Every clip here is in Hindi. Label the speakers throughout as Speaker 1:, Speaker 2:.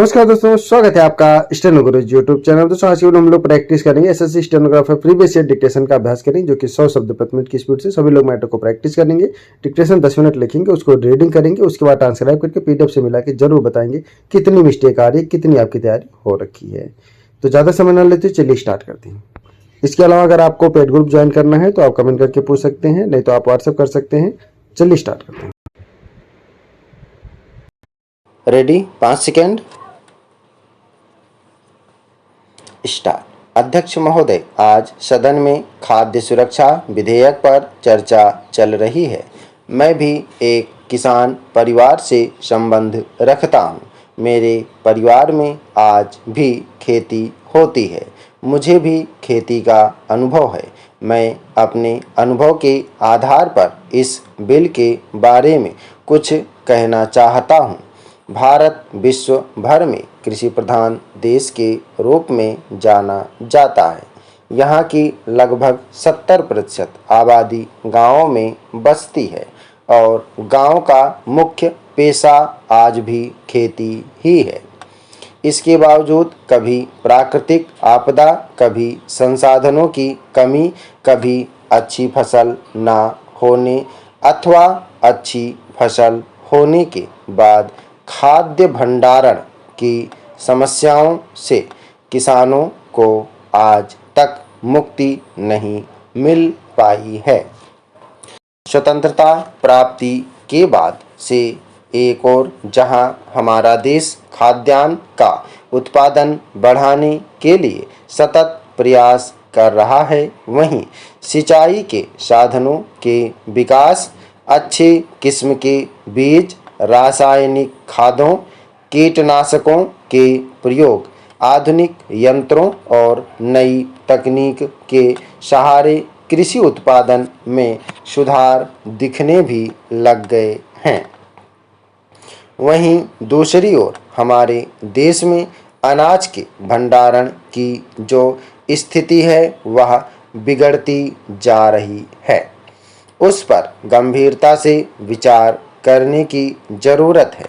Speaker 1: नमस्कार दोस्तों, स्वागत है आपका स्टेनोग्राफी यूट्यूब चैनल। दोस्तों आज की वीडियो हम लोग प्रैक्टिस करेंगे SSC stenographer previous year dictation का अभ्यास करेंगे, जो कि 100 शब्द प्रति मिनट की स्पीड से सभी लोग मैटर को प्रैक्टिस करेंगे। डिक्टेशन 10 मिनट लिखेंगे, उसको रीडिंग करेंगे, उसके बाद ट्रांसक्राइब करके पीडीएफ से मिला के जरूर बताएंगे कितनी मिस्टेक आ रही है, कितनी आपकी तैयारी हो रखी है। तो ज़्यादा समय न लेते चलिए स्टार्ट करते हैं। इसके अलावा अगर आपको पेड ग्रुप ज्वाइन करना है तो आप कमेंट करके पूछ सकते हैं, नहीं तो आप व्हाट्सएप कर सकते हैं। चलिए स्टार्ट करते हैं।
Speaker 2: Ready 5 second start. अध्यक्ष महोदय, आज सदन में खाद्य सुरक्षा विधेयक पर चर्चा चल रही है। मैं भी एक किसान परिवार से संबंध रखता हूँ। मेरे परिवार में आज भी खेती होती है। मुझे भी खेती का अनुभव है। मैं अपने अनुभव के आधार पर इस बिल के बारे में कुछ कहना चाहता हूँ। भारत विश्व भर में कृषि प्रधान देश के रूप में जाना जाता है। यहाँ की लगभग 70% आबादी गाँवों में बसती है और गाँव का मुख्य पेशा आज भी खेती ही है। इसके बावजूद कभी प्राकृतिक आपदा, कभी संसाधनों की कमी, कभी अच्छी फसल ना होने अथवा अच्छी फसल होने के बाद खाद्य भंडारण की समस्याओं से किसानों को आज तक मुक्ति नहीं मिल पाई है। स्वतंत्रता प्राप्ति के बाद से एक और जहां हमारा देश खाद्यान्न का उत्पादन बढ़ाने के लिए सतत प्रयास कर रहा है, वहीं सिंचाई के साधनों के विकास, अच्छे किस्म के बीज, रासायनिक खादों, कीटनाशकों के प्रयोग, आधुनिक यंत्रों और नई तकनीक के सहारे कृषि उत्पादन में सुधार दिखने भी लग गए हैं। वहीं दूसरी ओर हमारे देश में अनाज के भंडारण की जो स्थिति है वह बिगड़ती जा रही है। उस पर गंभीरता से विचार करने की ज़रूरत है।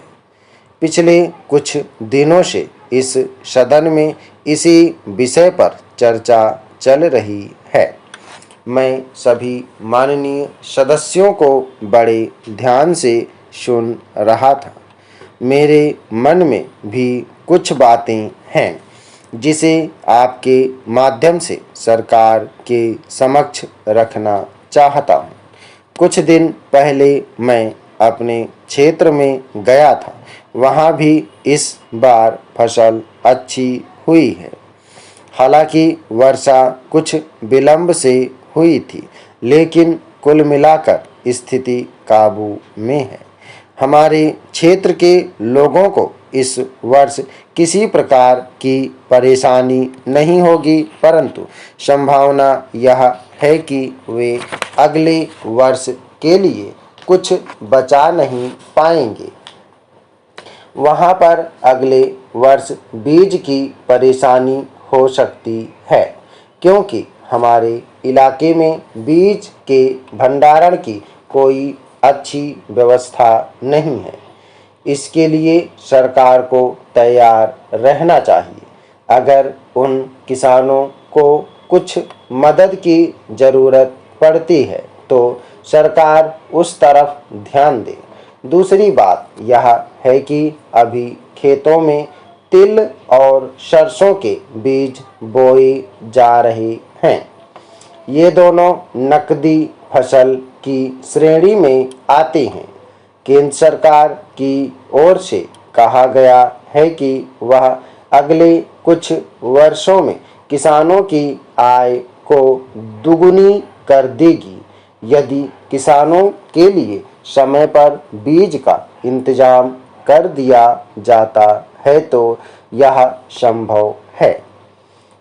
Speaker 2: पिछले कुछ दिनों से इस सदन में इसी विषय पर चर्चा चल रही है। मैं सभी माननीय सदस्यों को बड़े ध्यान से सुन रहा था। मेरे मन में भी कुछ बातें हैं जिसे आपके माध्यम से सरकार के समक्ष रखना चाहता हूँ। कुछ दिन पहले मैं अपने क्षेत्र में गया था। वहाँ भी इस बार फसल अच्छी हुई है। हालांकि वर्षा कुछ विलंब से हुई थी, लेकिन कुल मिलाकर स्थिति काबू में है। हमारे क्षेत्र के लोगों को इस वर्ष किसी प्रकार की परेशानी नहीं होगी, परंतु संभावना यह है कि वे अगले वर्ष के लिए कुछ बचा नहीं पाएंगे। वहाँ पर अगले वर्ष बीज की परेशानी हो सकती है, क्योंकि हमारे इलाके में बीज के भंडारण की कोई अच्छी व्यवस्था नहीं है। इसके लिए सरकार को तैयार रहना चाहिए। अगर उन किसानों को कुछ मदद की ज़रूरत पड़ती है तो सरकार उस तरफ ध्यान दे। दूसरी बात यह है कि अभी खेतों में तिल और सरसों के बीज बोए जा रहे हैं। ये दोनों नकदी फसल की श्रेणी में आते हैं। केंद्र सरकार की ओर से कहा गया है कि वह अगले कुछ वर्षों में किसानों की आय को दुगुनी कर देगी यदि किसानों के लिए समय पर बीज का इंतजाम कर दिया जाता है तो यह संभव है।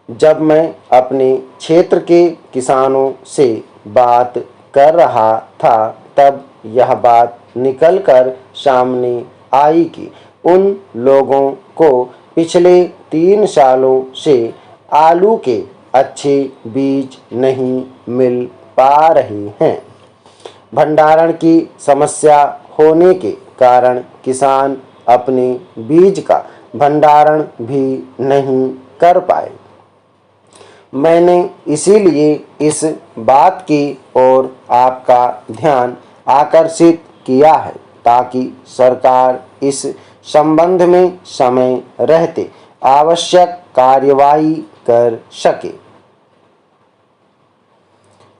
Speaker 2: जब मैं अपने क्षेत्र के किसानों से बात कर रहा था तब यह बात निकलकर सामने आई कि उन लोगों को पिछले 3 सालों से आलू के अच्छे बीज नहीं मिल पा रहे हैं। भंडारण की समस्या होने के कारण किसान अपने बीज का भंडारण भी नहीं कर पाए। मैंने इसीलिए इस बात की ओर आपका ध्यान आकर्षित किया है ताकि सरकार इस संबंध में समय रहते आवश्यक कार्यवाही कर सके।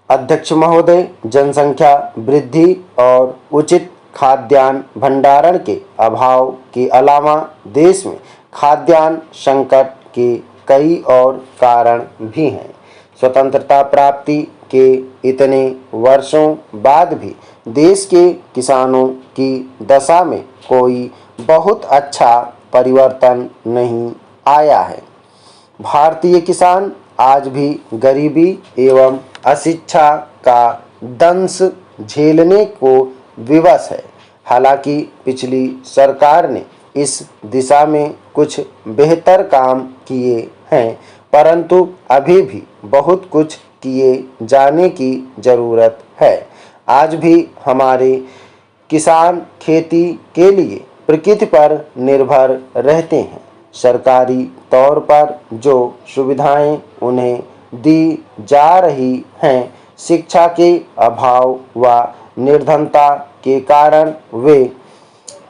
Speaker 2: अध्यक्ष महोदय, जनसंख्या वृद्धि और उचित खाद्यान्न भंडारण के अभाव के अलावा देश में खाद्यान्न संकट के कई और कारण भी हैं। स्वतंत्रता प्राप्ति के इतने वर्षों बाद भी देश के किसानों की दशा में कोई बहुत अच्छा परिवर्तन नहीं आया है। भारतीय किसान आज भी गरीबी एवं अशिक्षा का दंश झेलने को विवश है। हालांकि पिछली सरकार ने इस दिशा में कुछ बेहतर काम किए हैं, परंतु अभी भी बहुत कुछ किए जाने की ज़रूरत है। आज भी हमारे किसान खेती के लिए प्रकृति पर निर्भर रहते हैं। सरकारी तौर पर जो सुविधाएं उन्हें दी जा रही हैं, शिक्षा के अभाव व निर्धनता के कारण वे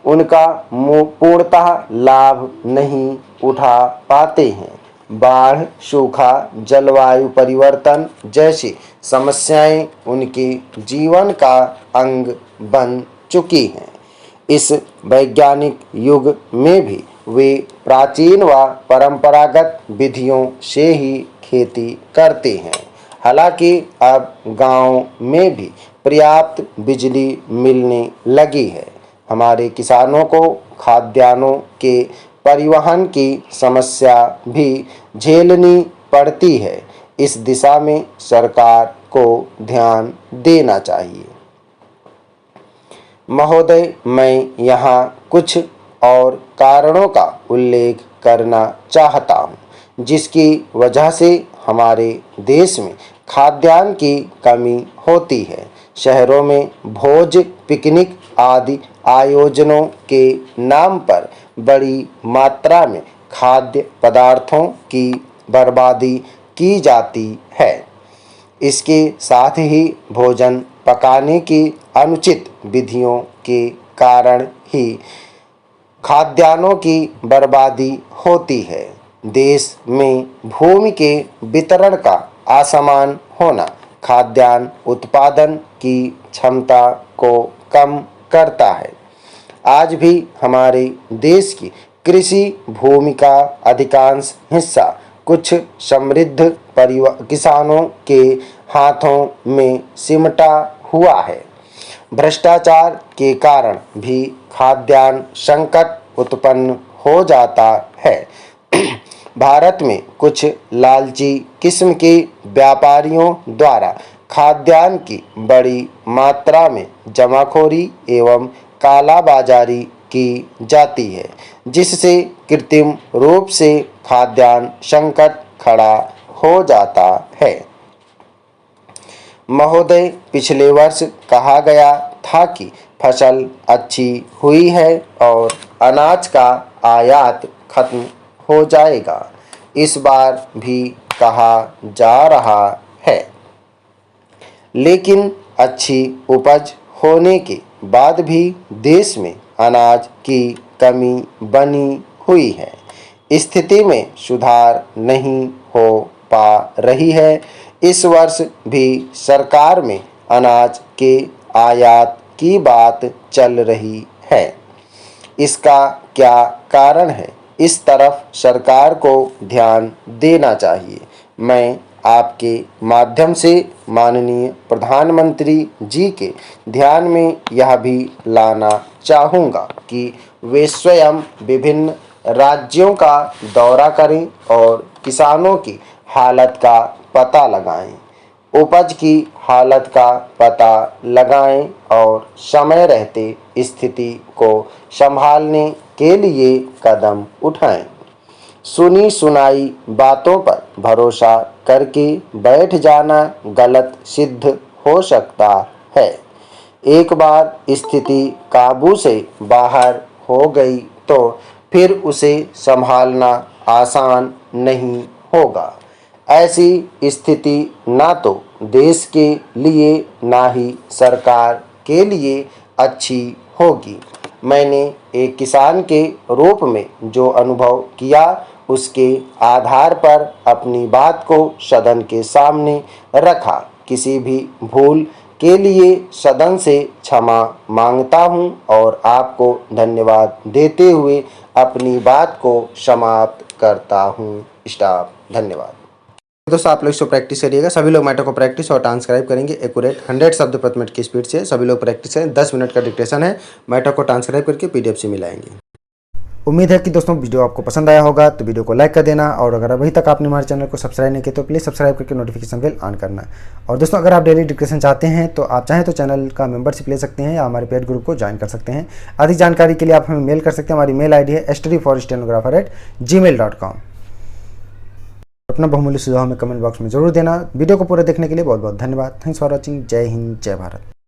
Speaker 2: उनका पूर्णतः लाभ नहीं उठा पाते हैं। बाढ़, सूखा, जलवायु परिवर्तन जैसी समस्याएं उनके जीवन का अंग बन चुकी हैं। इस वैज्ञानिक युग में भी वे प्राचीन व परंपरागत विधियों से ही खेती करते हैं। हालांकि अब गांव में भी पर्याप्त बिजली मिलने लगी है। हमारे किसानों को खाद्यान्नों के परिवहन की समस्या भी झेलनी पड़ती है। इस दिशा में सरकार को ध्यान देना चाहिए। महोदय, मैं यहाँ कुछ और कारणों का उल्लेख करना चाहता हूँ जिसकी वजह से हमारे देश में खाद्यान्न की कमी होती है। शहरों में भोज, पिकनिक आदि आयोजनों के नाम पर बड़ी मात्रा में खाद्य पदार्थों की बर्बादी की जाती है। इसके साथ ही भोजन पकाने की अनुचित विधियों के कारण ही खाद्यान्नों की बर्बादी होती है। देश में भूमि के वितरण का असमान होना खाद्यान्न उत्पादन की क्षमता को कम करता है। आज भी हमारे देश की कृषि भूमि का अधिकांश हिस्सा कुछ समृद्ध किसानों के हाथों में सिमटा हुआ है। भ्रष्टाचार के कारण भी खाद्यान्न संकट उत्पन्न हो जाता है। भारत में कुछ लालची किस्म के व्यापारियों द्वारा खाद्यान्न की बड़ी मात्रा में जमाखोरी एवं कालाबाजारी की जाती है, जिससे कृत्रिम रूप से खाद्यान्न संकट खड़ा हो जाता है। महोदय, पिछले वर्ष कहा गया था कि फसल अच्छी हुई है और अनाज का आयात खत्म हो जाएगा। इस बार भी कहा जा रहा है, लेकिन अच्छी उपज होने के बाद भी देश में अनाज की कमी बनी हुई है। स्थिति में सुधार नहीं हो पा रही है। इस वर्ष भी सरकार में अनाज के आयात की बात चल रही है। इसका क्या कारण है? इस तरफ सरकार को ध्यान देना चाहिए। मैं आपके माध्यम से माननीय प्रधानमंत्री जी के ध्यान में यह भी लाना चाहूँगा कि वे स्वयं विभिन्न राज्यों का दौरा करें और किसानों की हालत का पता लगाएं, उपज की हालत का पता लगाएं और समय रहते स्थिति को संभालने के लिए कदम उठाएं। सुनी सुनाई बातों पर भरोसा करके बैठ जाना गलत सिद्ध हो सकता है। एक बार स्थिति काबू से बाहर हो गई तो फिर उसे संभालना आसान नहीं होगा। ऐसी स्थिति ना तो देश के लिए ना ही सरकार के लिए अच्छी होगी। मैंने एक किसान के रूप में जो अनुभव किया उसके आधार पर अपनी बात को सदन के सामने रखा। किसी भी भूल के लिए सदन से क्षमा मांगता हूं और आपको धन्यवाद देते हुए अपनी बात को समाप्त करता हूं। स्टाफ, धन्यवाद। दोस्तों, आप लोग इसको प्रैक्टिस करिएगा। सभी लोग मैटर को प्रैक्टिस और ट्रांसक्राइब करेंगे एक्यूरेट 100 शब्द प्रति मिनट की स्पीड से। सभी लोग प्रैक्टिस करें। 10 मिनट का डिक्टेशन है। मैटर को ट्रांसक्राइब करके पीडीएफ से मिलाएंगे। उम्मीद है कि दोस्तों वीडियो आपको पसंद आया होगा, तो वीडियो को लाइक कर देना और अगर अभी तक आपने हमारे चैनल को सब्सक्राइब नहीं किया तो प्लीज़ सब्सक्राइब करके नोटिफिकेशन बेल ऑन करना। और दोस्तों, अगर आप डेली डिक्टेशन चाहते हैं तो आप चाहें तो चैनल का मेंबरशिप ले सकते हैं या हमारे पेड ग्रुप को ज्वाइन कर सकते हैं। अधिक जानकारी के लिए आप हमें मेल कर सकते हैं। हमारी मेल ID है studyforstenographer@gmail.com। अपना बहुमूल्य सुझाव हमें कमेंट बॉक्स में जरूर देना। वीडियो को पूरा देखने के लिए बहुत बहुत धन्यवाद। Thanks for watching. जय हिंद, जय भारत।